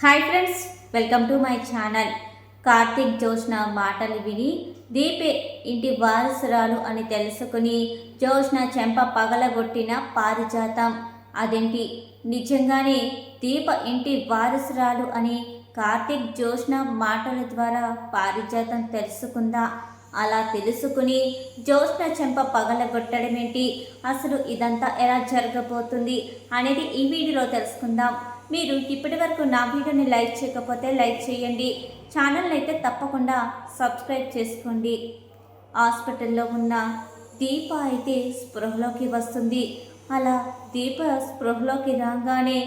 Hi friends, welcome to my channel. Karthik Joshna మాటలు విని దీపే ఇంటి వారసురాలు అని తెలుసుకుని జోష్న చెంప పగలగొట్టిన పారిజాతం. అదేంటి, నిజంగానే దీప ఇంటి వారసురాలు అని కార్తీక్ జోష్న మాటల ద్వారా పారిజాతం తెలుసుకుందా? అలా తెలుసుకుని జోష్న చెంప పగలగొట్టడమేంటి, అసలు ఇదంతా ఎలా జరగబోతుంది అనేది ఈ వీడియోలో తెలుసుకుందాం. మీరు ఇప్పటి వరకు నా వీడియోని లైక్ చేయకపోతే లైక్ చేయండి, ఛానల్ని అయితే తప్పకుండా సబ్స్క్రైబ్ చేసుకోండి. హాస్పిటల్లో ఉన్న దీప అయితే స్పృహలోకి వస్తుంది. అలా దీప స్పృహలోకి రాగానే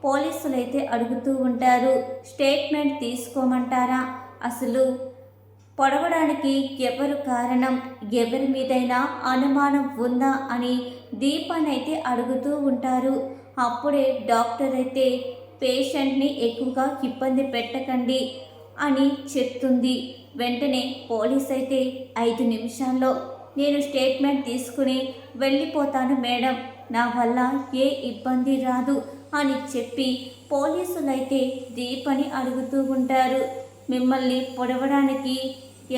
పోలీసులు అయితే అడుగుతూ ఉంటారు, స్టేట్మెంట్ తీసుకోమంటారా, అసలు పొడవడానికి ఎవరు కారణం, ఎవరి మీదైనా అనుమానం ఉందా అని దీపానైతే అడుగుతూ ఉంటారు. అప్పుడే డాక్టర్ అయితే పేషెంట్ని ఎక్కువగా ఇబ్బంది పెట్టకండి అని చెప్తుంది. వెంటనే పోలీస్ అయితే 5 నిమిషాల్లో నేను స్టేట్మెంట్ తీసుకుని వెళ్ళిపోతాను మేడం, నా వల్ల ఏ ఇబ్బంది రాదు అని చెప్పి పోలీసులైతే దీపని అడుగుతూ ఉంటారు. మిమ్మల్ని పొడవడానికి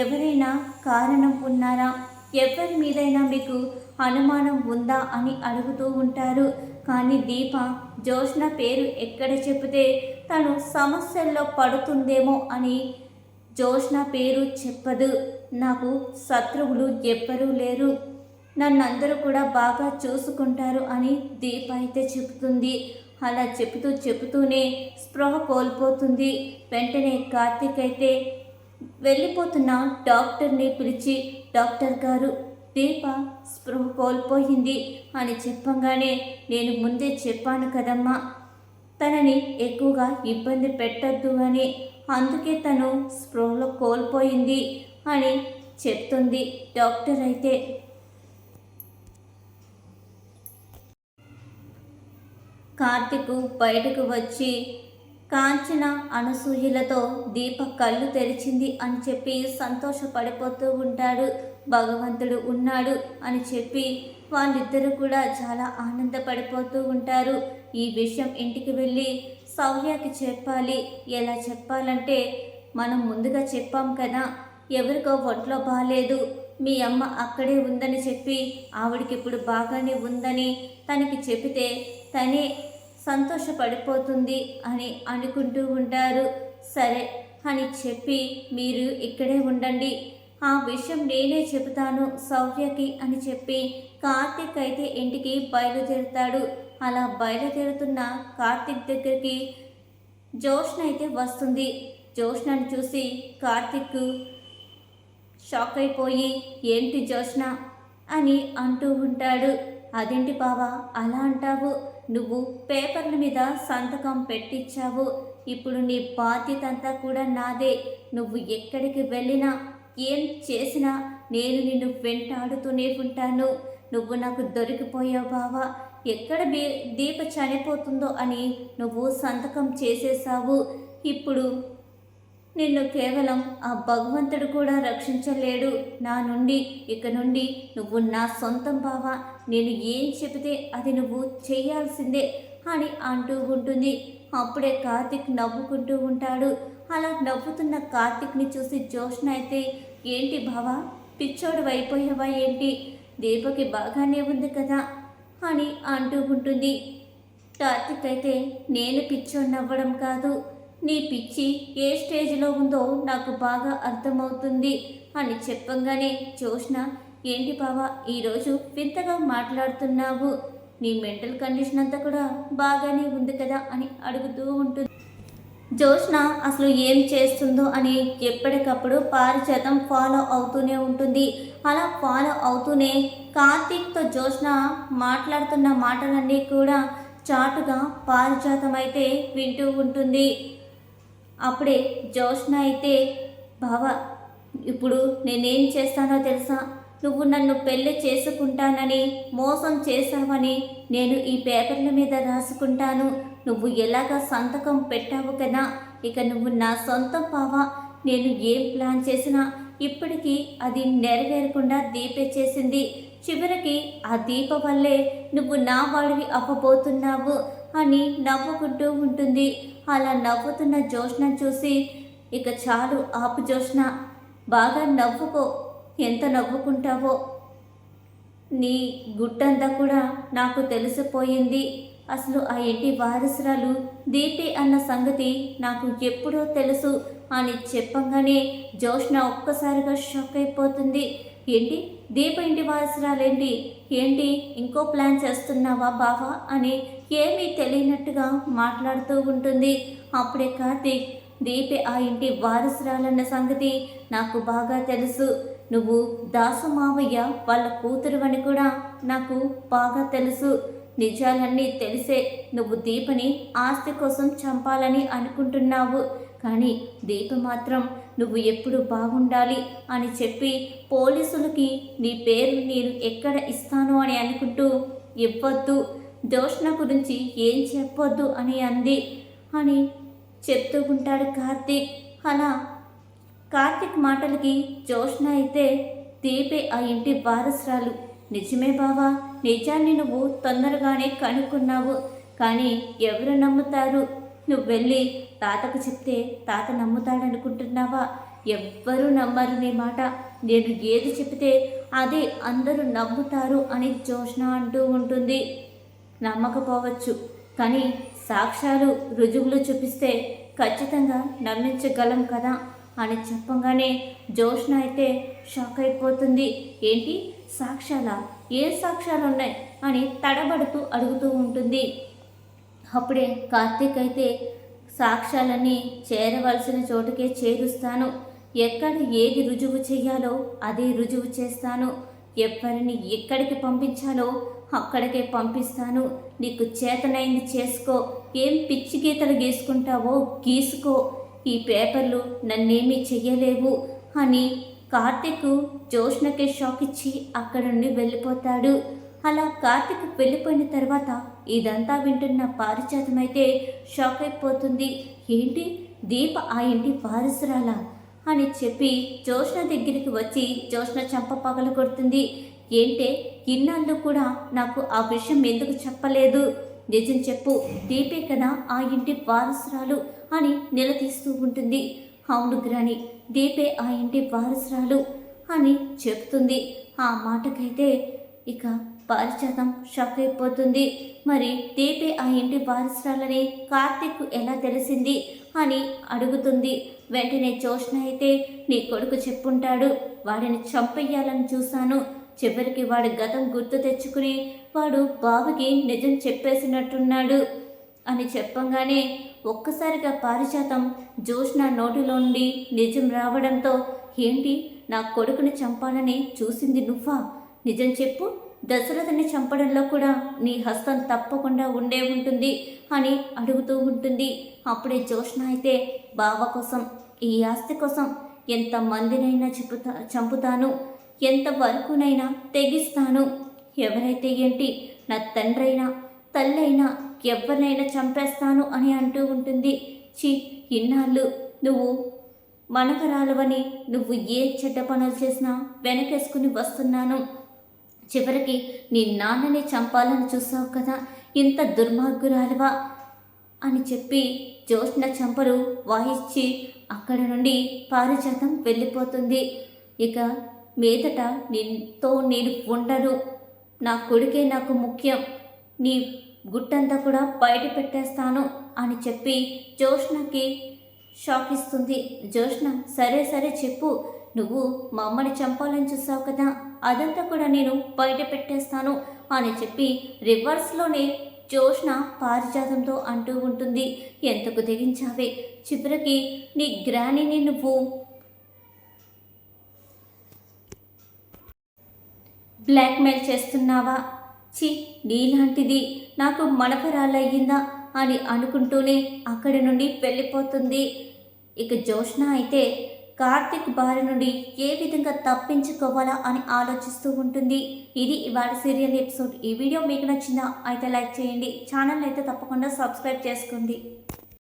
ఎవరైనా కారణం ఉన్నారా, ఎవరి మీదైనా మీకు అనుమానం ఉందా అని అడుగుతూ ఉంటారు. కానీ దీప జోష్న పేరు ఎక్కడ చెబితే తను సమస్యల్లో పడుతుందేమో అని జోష్న పేరు చెప్పదు. నాకు శత్రువులు ఎవ్వరూ లేరు, నన్నందరూ కూడా బాగా చూసుకుంటారు అని దీప అయితే చెబుతుంది. అలా చెబుతూనే స్పృహ కోల్పోతుంది. వెంటనే కార్తీక్ అయితే వెళ్ళిపోతున్న డాక్టర్ని పిలిచి, డాక్టర్ గారు, దీప స్పృహ కోల్పోయింది అని చెప్పంగానే, నేను ముందే చెప్పాను కదమ్మా, తనని ఎక్కువగా ఇబ్బంది పెట్టద్దు అని, అందుకే తను స్పృహలో కోల్పోయింది అని చెప్తుంది. డాక్టర్ అయితే కార్తీక్ బయటకు వచ్చి కాంచన అనసూయలతో దీప కళ్ళు తెరిచింది అని చెప్పి సంతోషపడిపోతూ ఉంటాడు. భగవంతుడు ఉన్నాడు అని చెప్పి వాళ్ళిద్దరూ కూడా చాలా ఆనందపడిపోతూ ఉంటారు. ఈ విషయం ఇంటికి వెళ్ళి సౌర్యకి చెప్పాలి. ఎలా చెప్పాలంటే, మనం ముందుగా చెప్పాం కదా, ఎవరికో ఒంట్లో బాగాలేదు, మీ అమ్మ అక్కడే ఉందని చెప్పి ఆవిడికి ఇప్పుడు బాగానే ఉందని తనకి చెబితే తనే సంతోషపడిపోతుంది అని అనుకుంటూ ఉంటారు. సరే అని చెప్పి మీరు ఇక్కడే ఉండండి, ఆ విషయం నేనే చెబుతాను సౌర్యకి అని చెప్పి కార్తీక్ అయితే ఇంటికి బయలుదేరుతాడు. అలా బయలుదేరుతున్న కార్తీక్ దగ్గరికి జోష్న అయితే వస్తుంది. జోష్నని చూసి కార్తీక్ షాక్ అయిపోయి, ఏంటి జోష్న అని అంటూ ఉంటాడు. అదేంటి బావా అలా అంటావు, నువ్వు పేపర్ల మీద సంతకం పెట్టించావు, ఇప్పుడు నీ బాధ్యత అంతా కూడా నాదే, నువ్వు ఎక్కడికి వెళ్ళినా ఏం చేసినా నేను నిన్ను వెంటాడుతూనే ఉంటాను, నువ్వు నాకు దొరికిపోయావు బావా, ఎక్కడ దీప చనిపోతుందో అని నువ్వు సంతకం చేసేసావు, ఇప్పుడు నిన్ను కేవలం ఆ భగవంతుడు కూడా రక్షించలేడు నా నుండి, ఇక నుండి నువ్వు నా సొంతం బావా, నేను ఏం చెబితే అది నువ్వు చేయాల్సిందే అని అంటూ ఉంటుంది. అప్పుడే కార్తీక్ నవ్వుకుంటూ ఉంటాడు. అలా నవ్వుతున్న కార్తీక్ని చూసి జోష్న అయితే, ఏంటి బావా పిచ్చోడు అయిపోయావా ఏంటి, దీపకి బాగానే ఉంది కదా అని అంటూ ఉంటుంది. కార్తీక్ అయితే, నేను పిచ్చోడు నవ్వడం కాదు, నీ పిచ్చి ఏ స్టేజ్లో ఉందో నాకు బాగా అర్థమవుతుంది అని చెప్పంగానే జోష్న, ఏంటి బావా ఈరోజు వింతగా మాట్లాడుతున్నావు, నీ మెంటల్ కండిషన్ అంతా కూడా బాగానే ఉంది కదా అని అడుగుతూ ఉంటుంది. జోష్న అసలు ఏం చేస్తుందో అని ఎప్పటికప్పుడు పారిజాతం ఫాలో అవుతూనే ఉంటుంది. అలా ఫాలో అవుతూనే కార్తీక్తో జోష్న మాట్లాడుతున్న మాటలన్నీ కూడా చాటుగా పారిజాతం అయితే వింటూ ఉంటుంది. అప్పుడే జోష్న అయితే, బావా ఇప్పుడు నేనేం చేస్తానో తెలుసా, నువ్వు నన్ను పెళ్లి చేసుకుంటానని మోసం చేశావని నేను ఈ పేపర్ల మీద రాసుకుంటాను, నువ్వు ఎలాగ సంతకం పెట్టావు కదా, ఇక నువ్వు నా సొంతం బావా, నేను ఏం ప్లాన్ చేసినా ఇప్పటికీ అది నెరవేరకుండా దీపే చేసింది, చివరికి ఆ దీప వల్లే నువ్వు నా వాడివి అవ్వబోతున్నావు అని నవ్వుకుంటూ ఉంటుంది. అలా నవ్వుతున్న జోష్న చూసి ఇక చాలు ఆపు జోష్న, బాగా నవ్వుకో, ఎంత నవ్వుకుంటావో, నీ గుట్టంతా కూడా నాకు తెలిసిపోయింది. అసలు ఆ ఇంటి వారసురాలు దీపి అన్న సంగతి నాకు ఎప్పుడో తెలుసు అని చెప్పంగానే జోష్న ఒక్కసారిగా షాక్ అయిపోతుంది. ఏంటి దీప ఇంటి వారసురాలేంటి, ఏంటి ఇంకో ప్లాన్ చేస్తున్నావా బావా అని ఏమీ తెలియనట్టుగా మాట్లాడుతూ ఉంటుంది. అప్పుడే కార్తీక్, దీపే ఆ ఇంటి వారసురాలన్న సంగతి నాకు బాగా తెలుసు, నువ్వు దాసు మావయ్య వాళ్ళ కూతురు అని కూడా నాకు బాగా తెలుసు, నిజాలన్నీ తెలిసే నువ్వు దీపని ఆస్తి కోసం చంపాలని అనుకుంటున్నావు, కానీ దీప మాత్రం నువ్వు ఎప్పుడు బాగుండాలి అని చెప్పి పోలీసులకి నీ పేరు నేను ఎక్కడ ఇస్తాను అని అనుకుంటూ ఇవ్వద్దు, జోష్న గురించి ఏం చెప్పొద్దు అని అంది అని చెప్తూ ఉంటాడు కార్తీక్. అలా కార్తీక్ మాటలకి జోష్న అయితే దీపే ఆ ఇంటి వారసురాలు, నిజమే బావా, నిజాన్ని నువ్వు తొందరగానే కనుక్కున్నావు, కానీ ఎవరు నమ్ముతారు, నువ్వు వెళ్ళి తాతకు చెప్తే తాత నమ్ముతాడనుకుంటున్నావా, ఎవ్వరూ నమ్మరు నీ మాట, నేను ఏది చెప్తే అదే అందరూ నమ్ముతారు అని జోష్న అంటూ ఉంటుంది. నమ్మకపోవచ్చు, కానీ సాక్ష్యాలు రుజువులు చూపిస్తే ఖచ్చితంగా నమ్మించగలం కదా అని చెప్పగానే జోష్న అయితే షాక్ అయిపోతుంది. ఏంటి సాక్ష్యాలా, ఏ సాక్ష్యాలు ఉన్నాయి అని తడబడుతూ అడుగుతూ ఉంటుంది. అప్పుడే కార్తీక్ అయితే సాక్ష్యాలన్నీ చేరవలసిన చోటుకే చేరుస్తాను, ఎక్కడ ఏది రుజువు చేయాలో అదే రుజువు చేస్తాను, ఎవరిని ఎక్కడికి పంపించాలో అక్కడికే పంపిస్తాను, నీకు చేతనైంది చేసుకో, ఏం పిచ్చి గీతలు గీసుకుంటావో గీసుకో, ఈ పేపర్లు నన్నేమీ చెయ్యలేవు అని కార్తీక్ జోష్నకి షాక్ ఇచ్చి అక్కడ నుండి వెళ్ళిపోతాడు. అలా కార్తీక్ వెళ్ళిపోయిన తర్వాత ఇదంతా వింటున్న పారిజాతమైతే షాక్ అయిపోతుంది. ఏంటి దీప ఆ ఇంటి వారసురాలా అని చెప్పి జోష్న దగ్గరికి వచ్చి జోష్న చంప పగల కొడుతుంది. ఏంటే ఇన్నాళ్ళు కూడా నాకు ఆ విషయం ఎందుకు చెప్పలేదు, నిజం చెప్పు, దీపే కదా ఆ ఇంటి వారసురాలు అని నిలదీస్తూ ఉంటుంది. అవును గ్రాని, దీపే ఆ ఇంటి వారసురాలు అని చెప్తుంది. ఆ మాటకైతే ఇక పారిజాతం షాక్ అయిపోతుంది. మరి దీపే ఆ ఇంటి వారసురాలని కార్తీక్ ఎలా తెలిసింది అని అడుగుతుంది. వెంటనే జోష్న అయితే నీ కొడుకు చెప్పుంటాడు, వాడిని చంపేయాలని చూశాను, చివరికి వాడి గతం గుర్తు తెచ్చుకుని వాడు బావకి నిజం చెప్పేసినట్టున్నాడు అని చెప్పంగానే ఒక్కసారిగా పారిజాతం జోష్న నోటిలో నుండి నిజం రావడంతో ఏంటి నా కొడుకుని చంపాలని చూసింది నువ్వా, నిజం చెప్పు, దశరథుని చంపడంలో కూడా నీ హస్తం తప్పకుండా ఉండే ఉంటుంది అని అడుగుతూ ఉంటుంది. అప్పుడే జోష్న అయితే బావ కోసం, ఈ ఆస్తి కోసం ఎంతమందినైనా చంపుతాను, ఎంతవరకునైనా తెగిస్తాను, ఎవరైతే ఏంటి నా తండ్రైనా తల్లైనా ఎవరినైనా చంపేస్తాను అని అంటూ ఉంటుంది. ఇన్నాళ్ళు నువ్వు మనకరాలవని నువ్వు ఏ చెడ్డ పనులు చేసినా వెనకేసుకుని వస్తున్నాను, చివరికి నీ నాన్నని చంపాలని చూసావు కదా, ఇంత దుర్మార్గురాలవా అని చెప్పి జోష్న చంపలు వాయించి అక్కడ నుండి పారిజాతం వెళ్ళిపోతుంది. ఇక మీదట నీతో నేను ఉండను, నా కొడుకే నాకు ముఖ్యం, నీ గుట్టంతా కూడా బయట పెట్టేస్తాను అని చెప్పి జోష్నకి షాక్ ఇస్తుంది. జోష్న సరే సరే చెప్పు, నువ్వు మా అమ్మని చంపాలని చూసావు కదా, అదంతా కూడా నేను బయట పెట్టేస్తాను అని చెప్పి రివర్స్లోనే జోష్న పారిజాతంతో అంటూ ఉంటుంది. ఎంతకు తెగించావే, చివరికి నీ గ్రానీని నువ్వు బ్లాక్మెయిల్ చేస్తున్నావా, నీలాంటిది నాకు మనపరాలయ్యిందా అని అనుకుంటూనే అక్కడి నుండి వెళ్ళిపోతుంది. ఇక జోష్న అయితే కార్తీక్ బారి నుండి ఏ విధంగా తప్పించుకోవాలా అని ఆలోచిస్తూ ఉంటుంది. ఇది ఇవాళ సీరియల్ ఎపిసోడ్. ఈ వీడియో మీకు నచ్చిందా అయితే లైక్ చేయండి, ఛానల్ అయితే తప్పకుండా సబ్స్క్రైబ్ చేసుకోండి.